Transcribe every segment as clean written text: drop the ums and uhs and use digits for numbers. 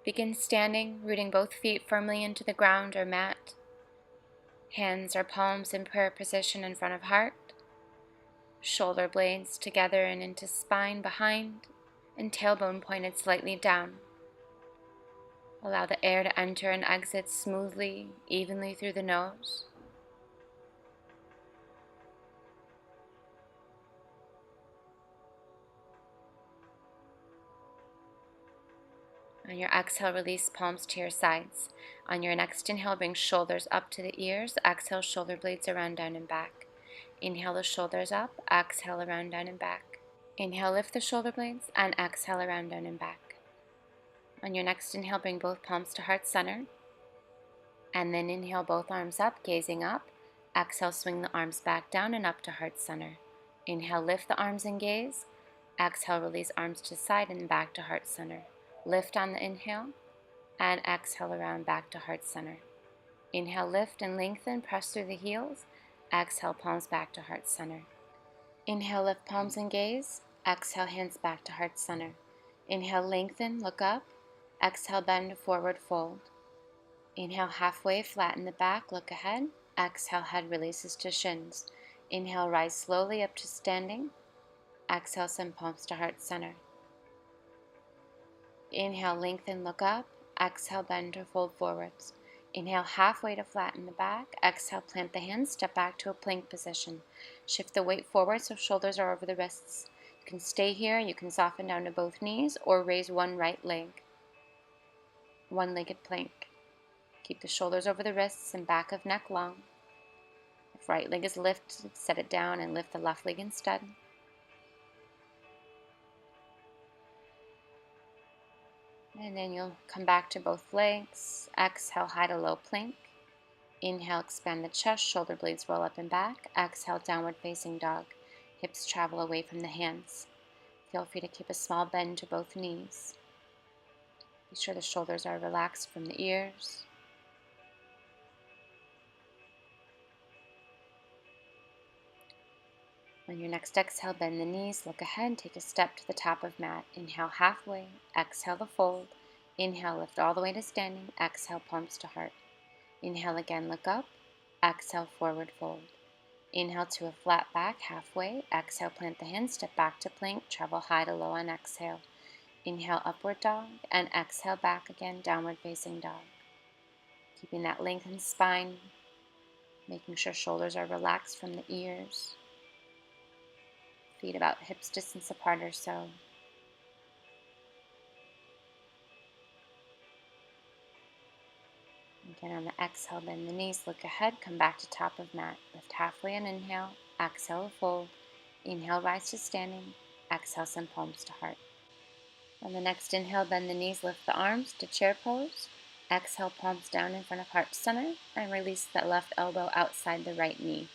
Begin standing, rooting both feet firmly into the ground or mat. Hands or palms in prayer position in front of heart. Shoulder blades together and into spine behind, and tailbone pointed slightly down. Allow the air to enter and exit smoothly, evenly through the nose. On your exhale, release palms to your sides. On your next inhale, bring shoulders up to the ears. Exhale, shoulder blades around, down, and back. Inhale the shoulders up. Exhale, around, down, and back. Inhale, lift the shoulder blades, and exhale, around, down, and back. On your next inhale, bring both palms to heart center. And then inhale both arms up, gazing up. Exhale, swing the arms back down and up to heart center. Inhale, lift the arms and gaze. Exhale, release arms to side and back to heart center. Lift on the inhale, and exhale around back to heart center. Inhale, lift and lengthen, press through the heels. Exhale, palms back to heart center. Inhale, lift palms and gaze. Exhale, hands back to heart center. Inhale, lengthen, look up. Exhale, bend, forward, fold. Inhale, halfway, flatten the back, look ahead. Exhale, head releases to shins. Inhale, rise slowly up to standing. Exhale, send palms to heart center. Inhale, lengthen, look up. Exhale, bend or fold forwards. Inhale, halfway to flatten the back. Exhale, plant the hands, step back to a plank position. Shift the weight forward so shoulders are over the wrists. You can stay here, you can soften down to both knees, or raise one right leg. One-legged plank. Keep the shoulders over the wrists and back of neck long. If right leg is lifted, set it down and lift the left leg instead. And then you'll come back to both legs. Exhale, high to low plank. Inhale, expand the chest, shoulder blades roll up and back. Exhale, downward facing dog. Hips travel away from the hands. Feel free to keep a small bend to both knees. Be sure the shoulders are relaxed from the ears. On your next exhale, bend the knees, look ahead, take a step to the top of mat. Inhale halfway, exhale the fold. Inhale, lift all the way to standing. Exhale, palms to heart. Inhale again, look up. Exhale, forward fold. Inhale to a flat back, halfway. Exhale, plant the hands, step back to plank, travel high to low on exhale. Inhale, upward dog, and exhale back again, downward facing dog. Keeping that lengthened spine, making sure shoulders are relaxed from the ears. Feet about hips distance apart or so. Again, on the exhale, bend the knees, look ahead, come back to top of mat. Lift halfway on inhale, exhale, fold. Inhale, rise to standing. Exhale, send palms to heart. On the next inhale, bend the knees, lift the arms to chair pose. Exhale, palms down in front of heart center, and release that left elbow outside the right knee.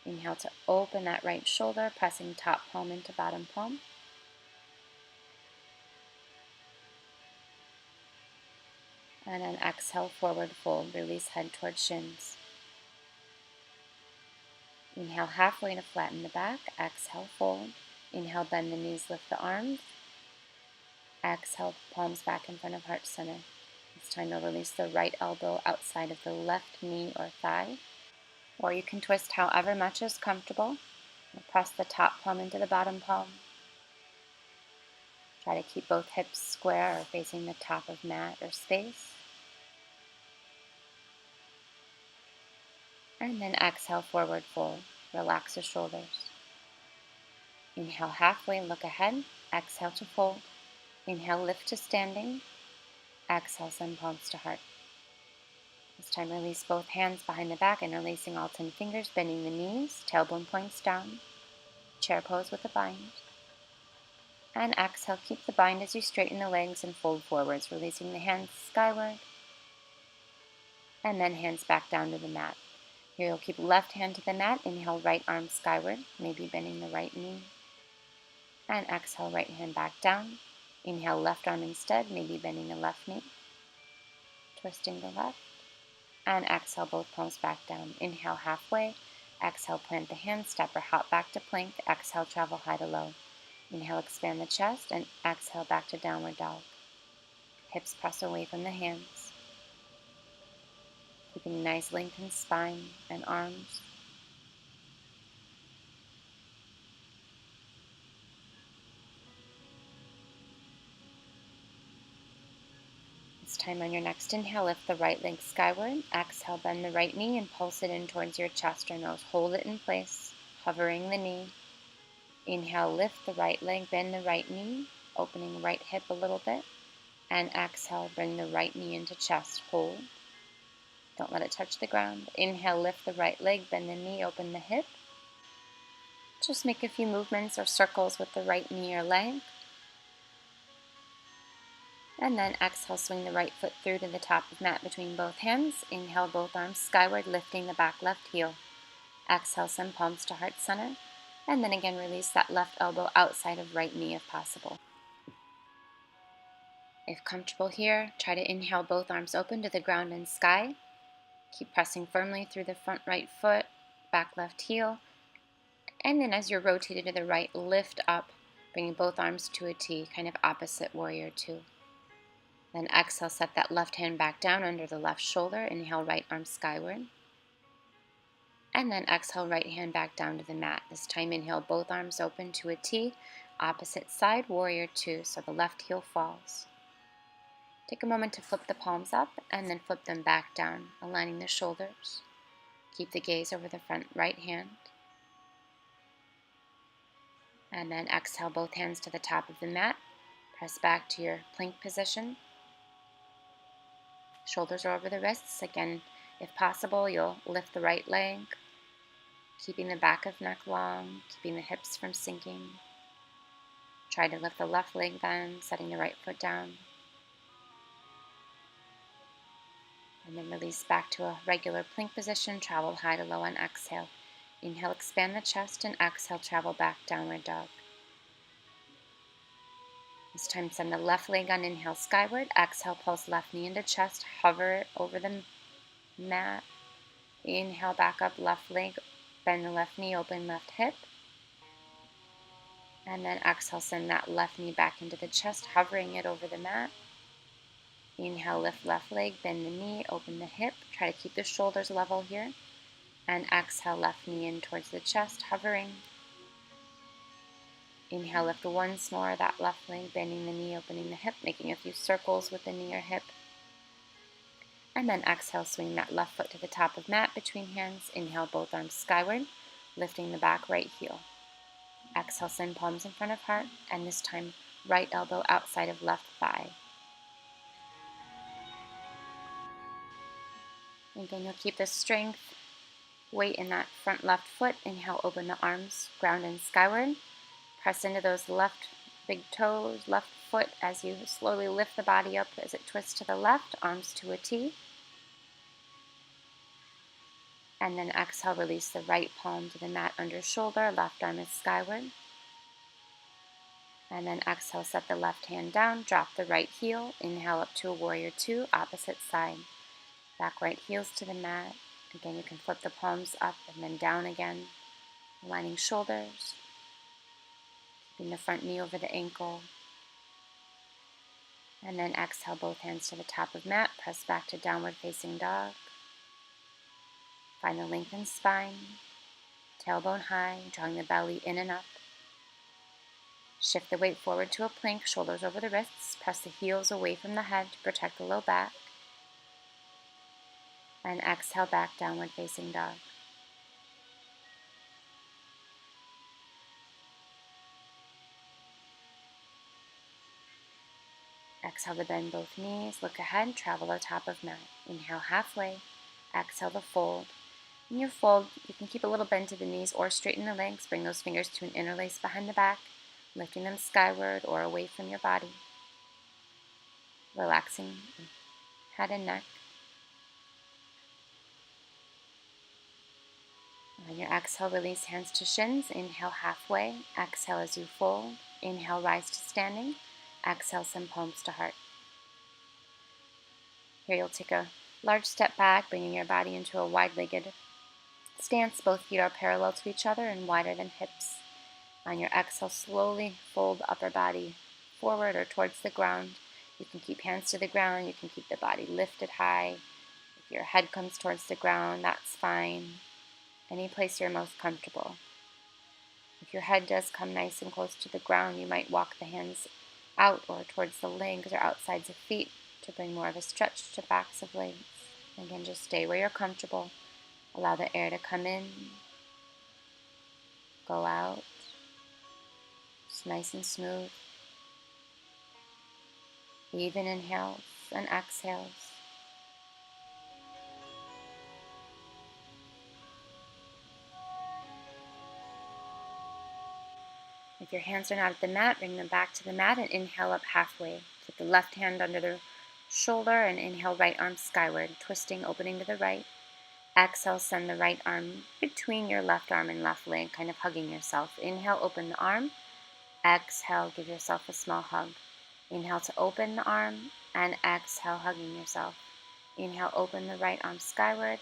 Inhale to open that right shoulder, pressing top palm into bottom palm. And then exhale, forward fold, release head towards shins. Inhale halfway to flatten the back, exhale, fold. Inhale, bend the knees, lift the arms. Exhale, palms back in front of heart center. It's time to release the right elbow outside of the left knee or thigh. Or you can twist however much is comfortable. Press the top palm into the bottom palm. Try to keep both hips square or facing the top of mat or space. And then exhale, forward fold. Relax the shoulders. Inhale halfway, look ahead. Exhale to fold. Inhale, lift to standing. Exhale, send palms to heart. This time, release both hands behind the back, interlacing all 10 fingers, bending the knees, tailbone points down. Chair pose with a bind. And exhale, keep the bind as you straighten the legs and fold forwards, releasing the hands skyward. And then hands back down to the mat. Here you'll keep left hand to the mat, inhale right arm skyward, maybe bending the right knee. And exhale, right hand back down. Inhale, left arm instead, maybe bending the left knee. Twisting the left. And exhale, both palms back down. Inhale, halfway. Exhale, plant the hands, step or hop back to plank. Exhale, travel high to low. Inhale, expand the chest, and exhale, back to downward dog. Hips press away from the hands. Keeping a nice lengthened spine and arms. This time on your next inhale, lift the right leg skyward. Exhale, bend the right knee and pulse it in towards your chest or nose. Hold it in place, hovering the knee. Inhale, lift the right leg, bend the right knee, opening right hip a little bit. And exhale, bring the right knee into chest. Hold. Don't let it touch the ground. Inhale, lift the right leg, bend the knee, open the hip. Just make a few movements or circles with the right knee or leg. And then exhale, swing the right foot through to the top of mat between both hands. Inhale, both arms skyward, lifting the back left heel. Exhale, send palms to heart center. And then again, release that left elbow outside of right knee if possible. If comfortable here, try to inhale both arms open to the ground and sky. Keep pressing firmly through the front right foot, back left heel. And then as you're rotated to the right, lift up, bringing both arms to a T, kind of opposite warrior two. Then exhale, set that left hand back down under the left shoulder. Inhale, right arm skyward. And then exhale, right hand back down to the mat. This time inhale, both arms open to a T, opposite side, warrior two, so the left heel falls. Take a moment to flip the palms up and then flip them back down, aligning the shoulders. Keep the gaze over the front right hand. And then exhale, both hands to the top of the mat. Press back to your plank position. Shoulders are over the wrists. Again, if possible, you'll lift the right leg, keeping the back of neck long, keeping the hips from sinking. Try to lift the left leg then, setting the right foot down. And then release back to a regular plank position. Travel high to low on exhale. Inhale, expand the chest, and exhale, travel back, downward dog. This time, send the left leg on inhale skyward. Exhale, pulse left knee into chest. Hover over the mat. Inhale, back up, left leg. Bend the left knee, open left hip. And then exhale, send that left knee back into the chest, hovering it over the mat. Inhale, lift left leg, bend the knee, open the hip. Try to keep the shoulders level here. And exhale, left knee in towards the chest, hovering. Inhale, lift once more, that left leg, bending the knee, opening the hip, making a few circles with the knee or hip. And then exhale, swing that left foot to the top of mat between hands. Inhale, both arms skyward, lifting the back right heel. Exhale, send palms in front of heart, and this time, right elbow outside of left thigh. Again, you'll keep the strength, weight in that front left foot. Inhale, open the arms, ground and skyward. Press into those left big toes, left foot as you slowly lift the body up as it twists to the left, arms to a T. And then exhale, release the right palm to the mat under shoulder, left arm is skyward. And then exhale, set the left hand down, drop the right heel. Inhale up to a warrior two, opposite side. Back right heels to the mat. Again, you can flip the palms up and then down again, aligning shoulders, keeping the front knee over the ankle. And then exhale, both hands to the top of mat, press back to downward facing dog. Find the lengthened spine, tailbone high, drawing the belly in and up. Shift the weight forward to a plank, shoulders over the wrists, press the heels away from the head to protect the low back. And exhale, back, downward facing dog. Exhale to bend both knees, look ahead, travel the top of mat. Inhale halfway, exhale to fold. In your fold, you can keep a little bend to the knees or straighten the legs. Bring those fingers to an interlace behind the back, lifting them skyward or away from your body. Relaxing head and neck. On your exhale, release hands to shins. Inhale halfway. Exhale as you fold. Inhale, rise to standing. Exhale, send palms to heart. Here you'll take a large step back, bringing your body into a wide-legged stance. Both feet are parallel to each other and wider than hips. On your exhale, slowly fold upper body forward or towards the ground. You can keep hands to the ground. You can keep the body lifted high. If your head comes towards the ground, that's fine. Any place you're most comfortable. If your head does come nice and close to the ground, you might walk the hands out or towards the legs or outsides of feet to bring more of a stretch to backs of legs. Again, just stay where you're comfortable. Allow the air to come in, go out. Just nice and smooth. Even inhales and exhales. If your hands are not at the mat, bring them back to the mat and inhale up halfway. Keep the left hand under the shoulder and inhale right arm skyward, twisting, opening to the right. Exhale, send the right arm between your left arm and left leg, kind of hugging yourself. Inhale, open the arm. Exhale, give yourself a small hug. Inhale to open the arm, and exhale, hugging yourself. Inhale, open the right arm skyward,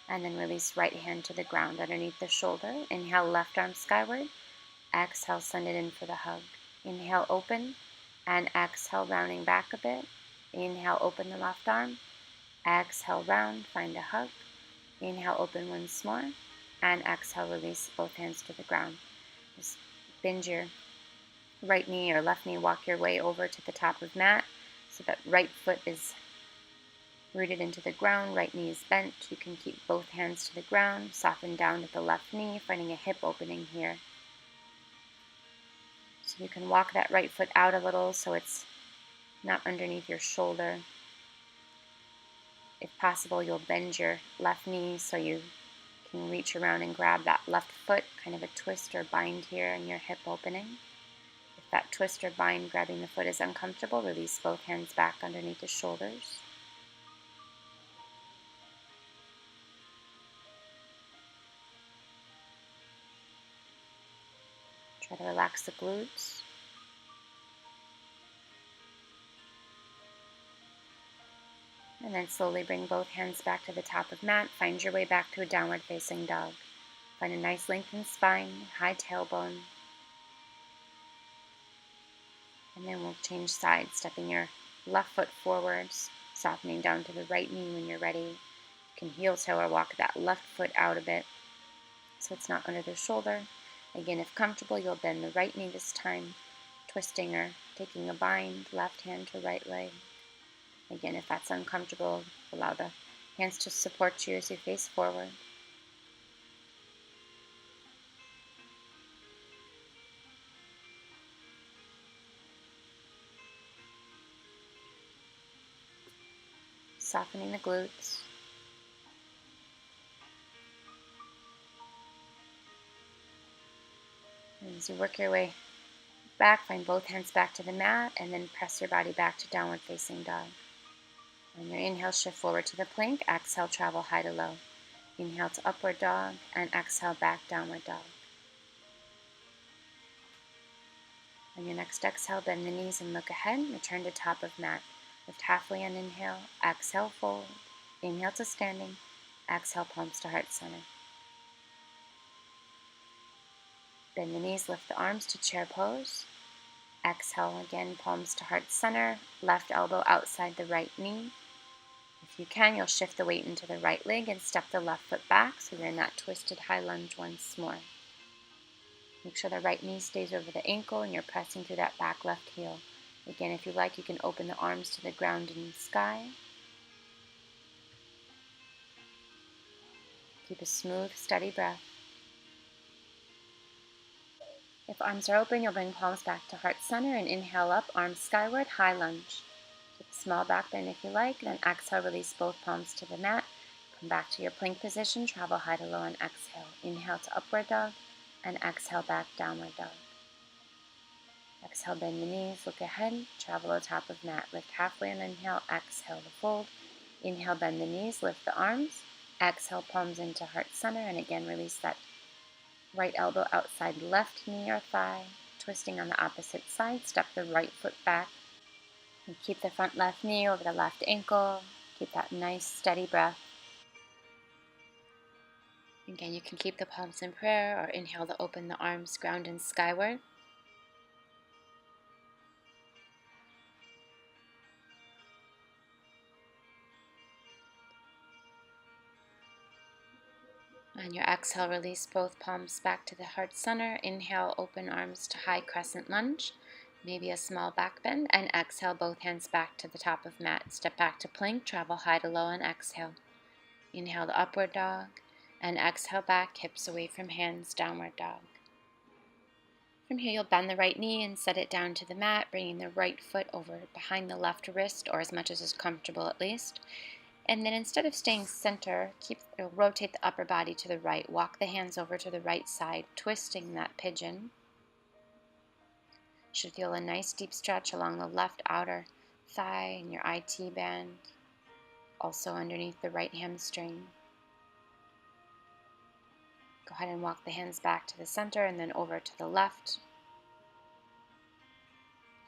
and then release right hand to the ground underneath the shoulder. Inhale, left arm skyward. Exhale, send it in for the hug. Inhale, open, and exhale, rounding back a bit. Inhale, open the left arm. Exhale, round, find a hug. Inhale, open once more, and exhale, release both hands to the ground. Just bend your right knee or left knee, walk your way over to the top of mat so that right foot is rooted into the ground, right knee is bent. You can keep both hands to the ground, soften down to the left knee, finding a hip opening here. So you can walk that right foot out a little so it's not underneath your shoulder. If possible, you'll bend your left knee so you can reach around and grab that left foot, kind of a twist or bind here in your hip opening. If that twist or bind grabbing the foot is uncomfortable, release both hands back underneath the shoulders. Try to relax the glutes. And then slowly bring both hands back to the top of mat. Find your way back to a downward facing dog. Find a nice lengthened spine, high tailbone. And then we'll change sides, stepping your left foot forwards, softening down to the right knee when you're ready. You can heel toe or walk that left foot out a bit so it's not under the shoulder. Again, if comfortable, you'll bend the right knee this time, twisting or taking a bind, left hand to right leg. Again, if that's uncomfortable, allow the hands to support you as you face forward. Softening the glutes. And as you work your way back, find both hands back to the mat, and then press your body back to downward facing dog. On your inhale, shift forward to the plank. Exhale, travel high to low. Inhale to upward dog, and exhale back downward dog. On your next exhale, bend the knees and look ahead. Return to top of mat. Lift halfway on inhale. Exhale, fold. Inhale to standing. Exhale, palms to heart center. Bend the knees, lift the arms to chair pose. Exhale again, palms to heart center. Left elbow outside the right knee. If you can, you'll shift the weight into the right leg and step the left foot back so you're in that twisted high lunge once more. Make sure the right knee stays over the ankle and you're pressing through that back left heel. Again, if you like, you can open the arms to the ground in the sky. Keep a smooth, steady breath. If arms are open, you'll bring palms back to heart center and inhale up, arms skyward, high lunge. Take a small back bend if you like, then exhale, release both palms to the mat. Come back to your plank position, travel high to low and exhale. Inhale to upward dog, and exhale back, downward dog. Exhale, bend the knees, look ahead, travel to top of mat. Lift halfway on inhale, exhale to fold. Inhale, bend the knees, lift the arms. Exhale, palms into heart center, and again, release that right elbow outside left knee or thigh. Twisting on the opposite side, step the right foot back. And keep the front left knee over the left ankle. Keep that nice, steady breath. Again, you can keep the palms in prayer or inhale to open the arms, ground and skyward. On your exhale, release both palms back to the heart center. Inhale, open arms to high crescent lunge, maybe a small back bend, and exhale, both hands back to the top of mat. Step back to plank, travel high to low, and exhale. Inhale to upward dog, and exhale back, hips away from hands, downward dog. From here, you'll bend the right knee and set it down to the mat, bringing the right foot over behind the left wrist, or as much as is comfortable at least. And then instead of staying center, rotate the upper body to the right. Walk the hands over to the right side, twisting that pigeon. Should feel a nice deep stretch along the left outer thigh and your IT band, also underneath the right hamstring. Go ahead and walk the hands back to the center and then over to the left,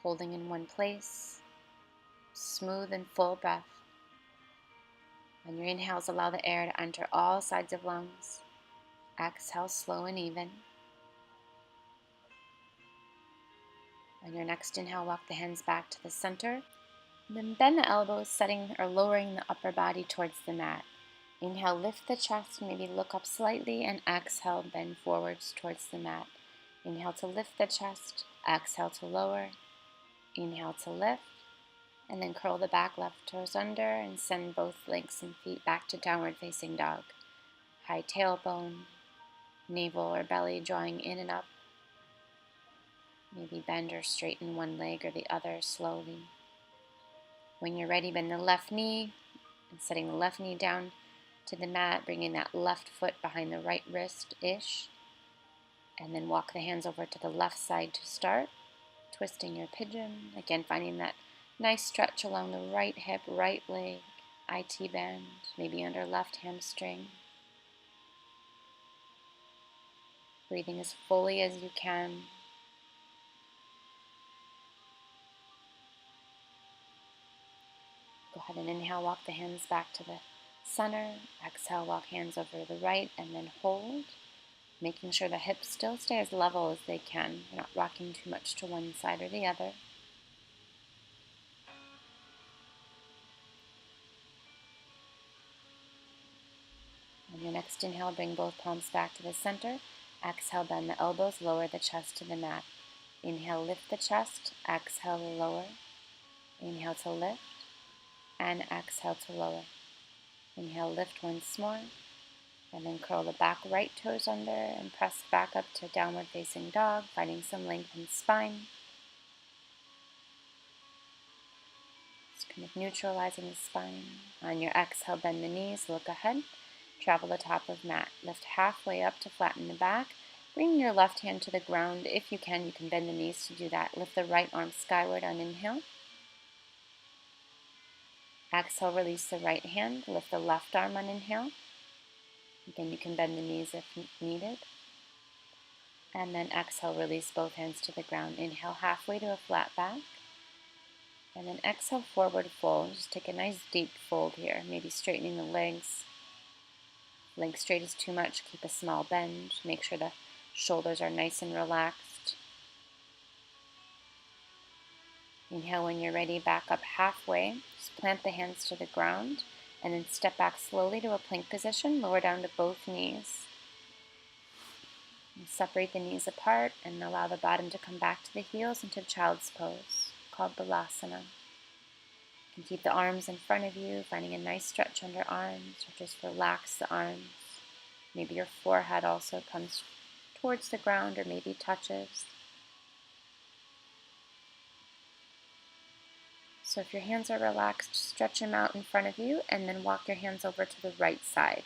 holding in one place. Smooth and full breath. On your inhales, allow the air to enter all sides of lungs. Exhale, slow and even. On your next inhale, walk the hands back to the center. And then bend the elbows, setting or lowering the upper body towards the mat. Inhale, lift the chest, maybe look up slightly, and exhale, bend forwards towards the mat. Inhale to lift the chest, exhale to lower. Inhale to lift. And then curl the back left toes under and send both legs and feet back to downward facing dog. High tailbone, navel or belly drawing in and up. Maybe bend or straighten one leg or the other slowly. When you're ready, bend the left knee and setting the left knee down to the mat, bringing that left foot behind the right wrist-ish. And then walk the hands over to the left side to start. Twisting your pigeon. Again, finding that nice stretch along the right hip, right leg, IT band, maybe under left hamstring. Breathing as fully as you can. Go ahead and inhale, walk the hands back to the center. Exhale, walk hands over to the right, and then hold, making sure the hips still stay as level as they can. You're not rocking too much to one side or the other. On your next inhale, bring both palms back to the center. Exhale, bend the elbows, lower the chest to the mat. Inhale, lift the chest. Exhale, lower. Inhale to lift. And exhale to lower. Inhale, lift once more. And then curl the back right toes under and press back up to downward facing dog, finding some length in spine. Just kind of neutralizing the spine. On your exhale, bend the knees, look ahead. Travel the top of mat. Lift halfway up to flatten the back. Bring your left hand to the ground. If you can bend the knees to do that. Lift the right arm skyward on inhale. Exhale, release the right hand. Lift the left arm on inhale. Again, you can bend the knees if needed. And then exhale, release both hands to the ground. Inhale halfway to a flat back. And then exhale, forward fold. Just take a nice deep fold here. Maybe straightening the legs. Leg straight is too much, keep a small bend. Make sure the shoulders are nice and relaxed. Inhale when you're ready, back up halfway. Just plant the hands to the ground and then step back slowly to a plank position. Lower down to both knees. And separate the knees apart and allow the bottom to come back to the heels into child's pose, called Balasana. You can keep the arms in front of you, finding a nice stretch under arms, or just relax the arms. Maybe your forehead also comes towards the ground or maybe touches. So if your hands are relaxed, stretch them out in front of you and then walk your hands over to the right side.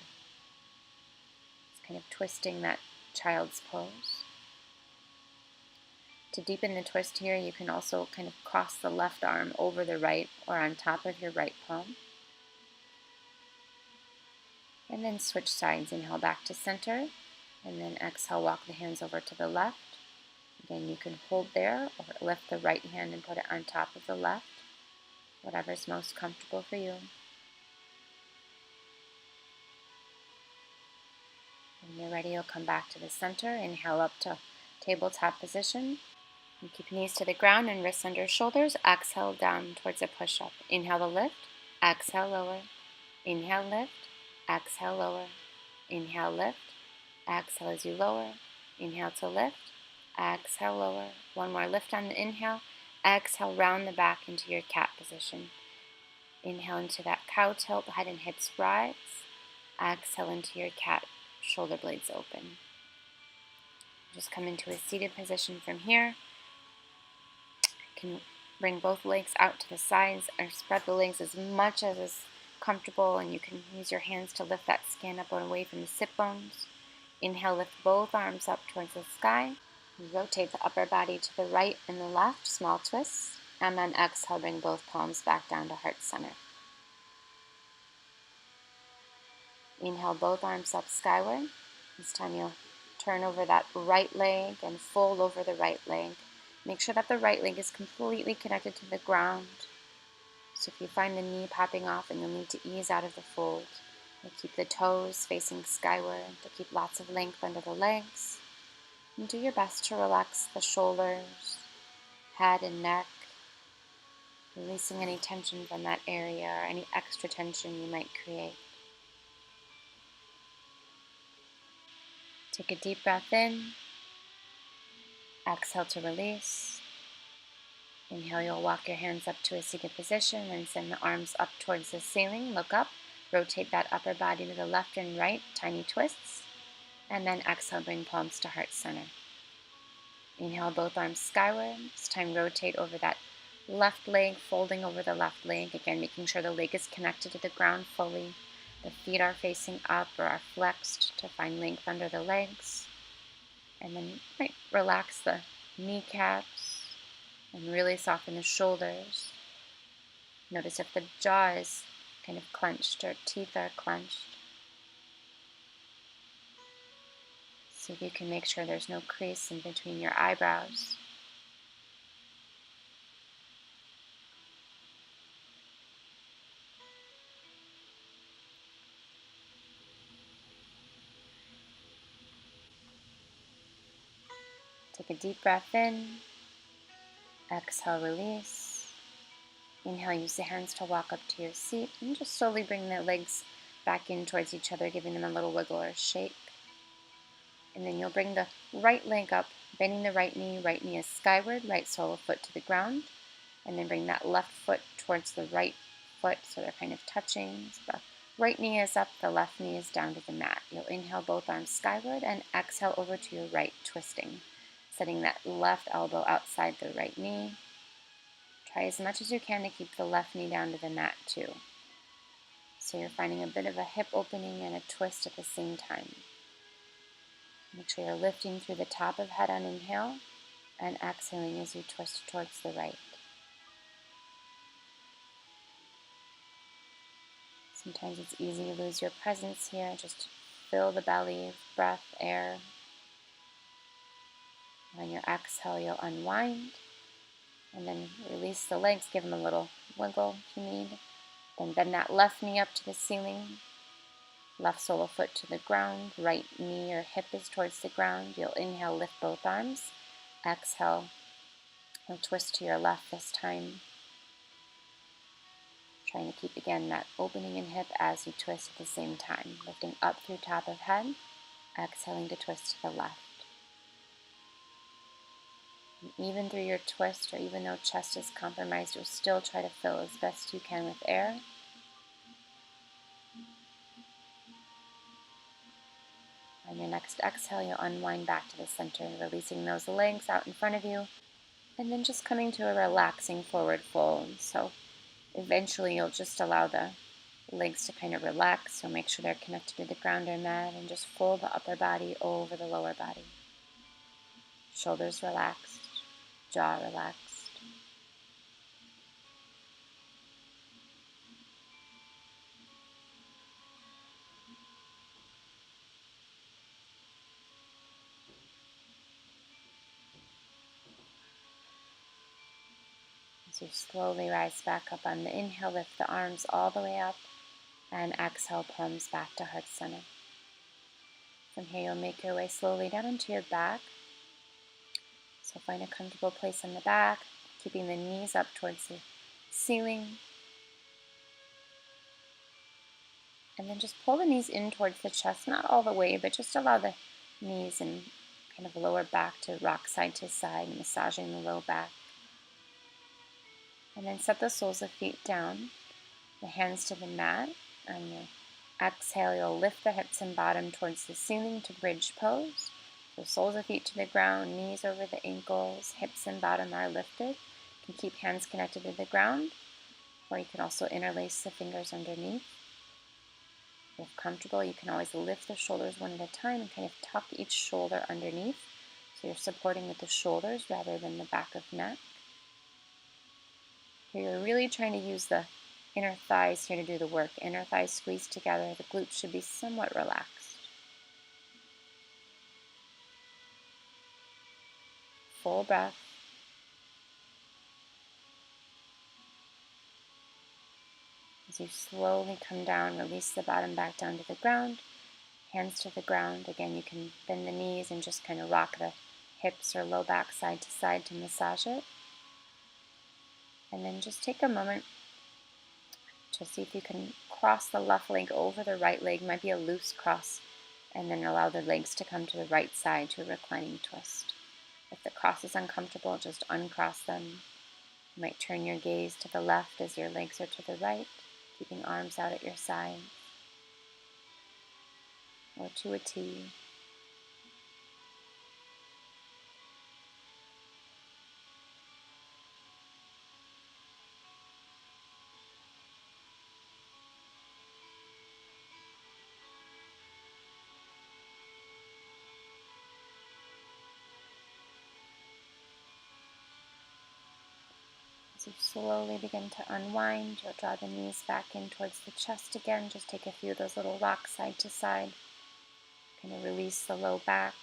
Just kind of twisting that child's pose. To deepen the twist here, you can also kind of cross the left arm over the right or on top of your right palm. And then switch sides. Inhale back to center. And then exhale, walk the hands over to the left. Again, you can hold there or lift the right hand and put it on top of the left. Whatever's most comfortable for you. When you're ready, you'll come back to the center. Inhale up to tabletop position. And keep knees to the ground and wrists under shoulders. Exhale down towards a push-up. Inhale to lift. Exhale, lower. Inhale, lift. Exhale, lower. Inhale, lift. Exhale as you lower. Inhale to lift. Exhale, lower. One more lift on the inhale. Exhale, round the back into your cat position. Inhale into that cow tilt, head and hips rise. Exhale into your cat, shoulder blades open. Just come into a seated position from here. You can bring both legs out to the sides or spread the legs as much as is comfortable, and you can use your hands to lift that skin up and away from the sit bones. Inhale, lift both arms up towards the sky. Rotate the upper body to the right and the left, small twists. And then exhale, bring both palms back down to heart center. Inhale, both arms up skyward. This time you'll turn over that right leg and fold over the right leg. Make sure that the right leg is completely connected to the ground. So if you find the knee popping off and you'll need to ease out of the fold, you'll keep the toes facing skyward to keep lots of length under the legs. And do your best to relax the shoulders, head and neck, releasing any tension from that area or any extra tension you might create. Take a deep breath in. Exhale to release. Inhale, you'll walk your hands up to a seated position and send the arms up towards the ceiling. Look up. Rotate that upper body to the left and right, tiny twists. And then exhale, bring palms to heart center. Inhale, both arms skyward. This time rotate over that left leg, folding over the left leg. Again, making sure the leg is connected to the ground fully. The feet are facing up or are flexed to find length under the legs. And then you might relax the kneecaps and really soften the shoulders. Notice if the jaw is kind of clenched or teeth are clenched. See if you can make sure there's no crease in between your eyebrows. Take a deep breath in. Exhale, release. Inhale, use the hands to walk up to your seat and just slowly bring the legs back in towards each other, giving them a little wiggle or shake. And then you'll bring the right leg up, bending the right knee is skyward, right sole of foot to the ground. And then bring that left foot towards the right foot so they're kind of touching. So the right knee is up, the left knee is down to the mat. You'll inhale both arms skyward and exhale over to your right, twisting. Setting that left elbow outside the right knee. Try as much as you can to keep the left knee down to the mat too. So you're finding a bit of a hip opening and a twist at the same time. Make sure you're lifting through the top of head on inhale and exhaling as you twist towards the right. Sometimes it's easy to lose your presence here. Just fill the belly with breath, air. On your exhale, you'll unwind. And then release the legs, give them a little wiggle if you need. Then bend that left knee up to the ceiling. Left sole of foot to the ground. Right knee or hip is towards the ground. You'll inhale, lift both arms. Exhale, you'll twist to your left this time. Trying to keep, again, that opening in hip as you twist at the same time. Lifting up through top of head. Exhaling to twist to the left. And even through your twist, or even though chest is compromised, you'll still try to fill as best you can with air. On your next exhale, you'll unwind back to the center, releasing those legs out in front of you, and then just coming to a relaxing forward fold. So eventually you'll just allow the legs to kind of relax, so make sure they're connected to the ground or mat, and just fold the upper body over the lower body. Shoulders relaxed, jaw relaxed. As you slowly rise back up on the inhale, lift the arms all the way up, and exhale, palms back to heart center. From here, you'll make your way slowly down into your back. So find a comfortable place on the back, keeping the knees up towards the ceiling. And then just pull the knees in towards the chest, not all the way, but just allow the knees and kind of lower back to rock side to side, massaging the low back. And then set the soles of feet down, the hands to the mat. On your exhale, you'll lift the hips and bottom towards the ceiling to bridge pose. So soles of feet to the ground, knees over the ankles, hips and bottom are lifted. You can keep hands connected to the ground, or you can also interlace the fingers underneath. If comfortable, you can always lift the shoulders one at a time and kind of tuck each shoulder underneath. So you're supporting with the shoulders rather than the back of neck. Here you're really trying to use the inner thighs here to do the work. Inner thighs squeeze together. The glutes should be somewhat relaxed. Full breath. As you slowly come down, release the bottom back down to the ground. Hands to the ground. Again, you can bend the knees and just kind of rock the hips or low back side to side to massage it. And then just take a moment to see if you can cross the left leg over the right leg. It might be a loose cross. And then allow the legs to come to the right side to a reclining twist. If the cross is uncomfortable, just uncross them. You might turn your gaze to the left as your legs are to the right, keeping arms out at your sides, or to a T. As you slowly begin to unwind, you'll draw the knees back in towards the chest again. Just take a few of those little rocks side to side. Kind of release the low back.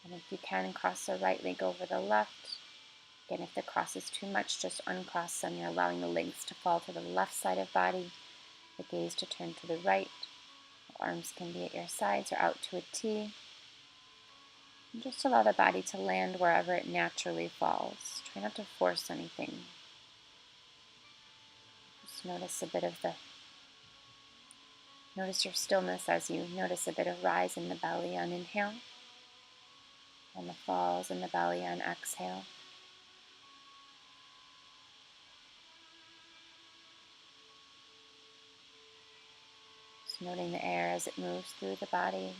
And if you can, cross the right leg over the left. Again, if the cross is too much, just uncross them. You're allowing the legs to fall to the left side of body, the gaze to turn to the right. The arms can be at your sides or out to a T. And just allow the body to land wherever it naturally falls. Try not to force anything. Just notice your stillness as you notice a bit of rise in the belly on inhale and the falls in the belly on exhale. Just noting the air as it moves through the body.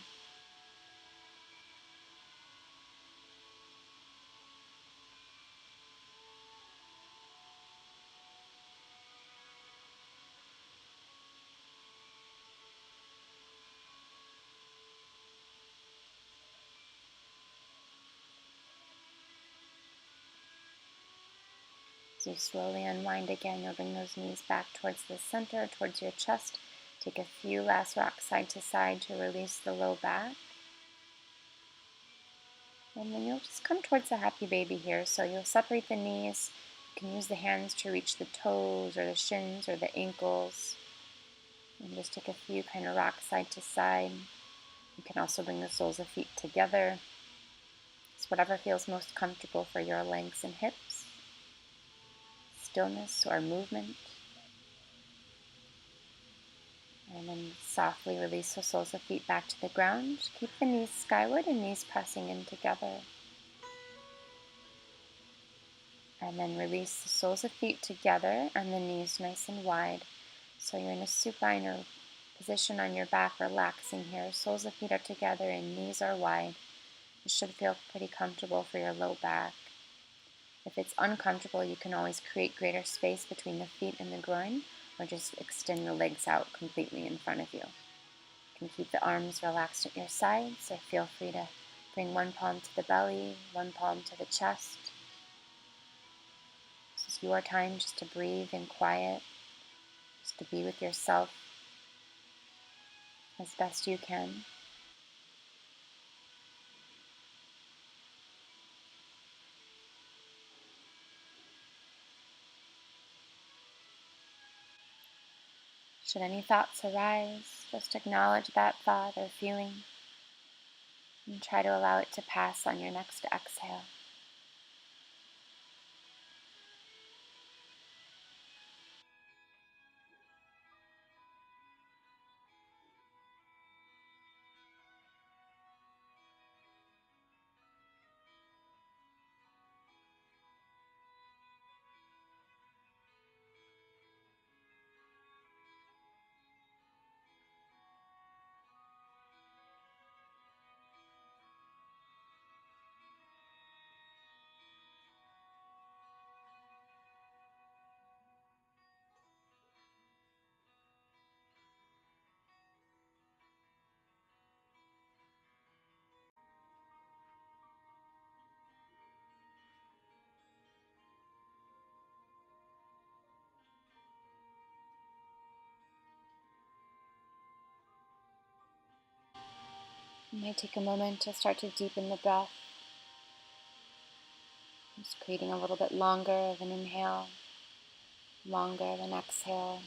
As you slowly unwind again, you'll bring those knees back towards the center, towards your chest. Take a few last rocks side to side to release the low back. And then you'll just come towards a happy baby here. So you'll separate the knees. You can use the hands to reach the toes or the shins or the ankles. And just take a few kind of rocks side to side. You can also bring the soles of feet together. It's whatever feels most comfortable for your legs and hips. Stillness or movement. And then softly release the soles of feet back to the ground. Keep the knees skyward and knees pressing in together. And then release the soles of feet together and the knees nice and wide. So you're in a supine or position on your back, relaxing here. Soles of feet are together and knees are wide. It should feel pretty comfortable for your low back. If it's uncomfortable, you can always create greater space between the feet and the groin, or just extend the legs out completely in front of you. You can keep the arms relaxed at your sides, or feel free to bring one palm to the belly, one palm to the chest. This is your time just to breathe in quiet, just to be with yourself as best you can. Should any thoughts arise, just acknowledge that thought or feeling and try to allow it to pass on your next exhale. You might take a moment to start to deepen the breath, just creating a little bit longer of an inhale, longer of an exhale.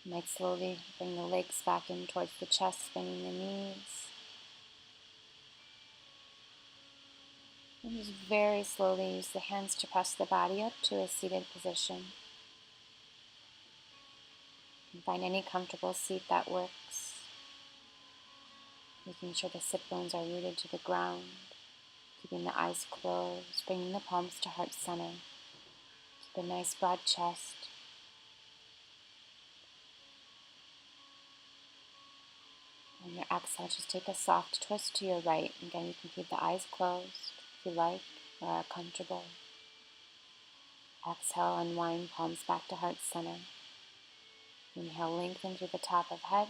You might slowly bring the legs back in towards the chest, bending the knees. And just very slowly use the hands to press the body up to a seated position. You can find any comfortable seat that works. Making sure the sit bones are rooted to the ground. Keeping the eyes closed, bringing the palms to heart center. Keep a nice broad chest. On your exhale, just take a soft twist to your right. Again, you can keep the eyes closed if you like or are comfortable. Exhale, unwind, palms back to heart center. Inhale, lengthen through the top of head.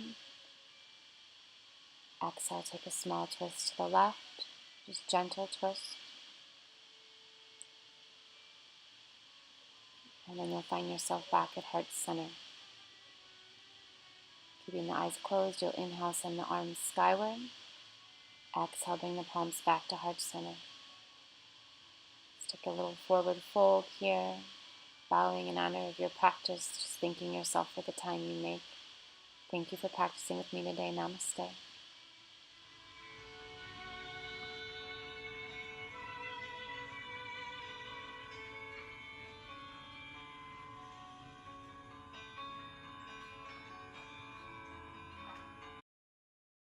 Exhale, take a small twist to the left, just gentle twist. And then you'll find yourself back at heart center. Keeping the eyes closed, you'll inhale, send the arms skyward. Exhale, bring the palms back to heart center. Let's take a little forward fold here, bowing in honor of your practice, just thanking yourself for the time you make. Thank you for practicing with me today. Namaste.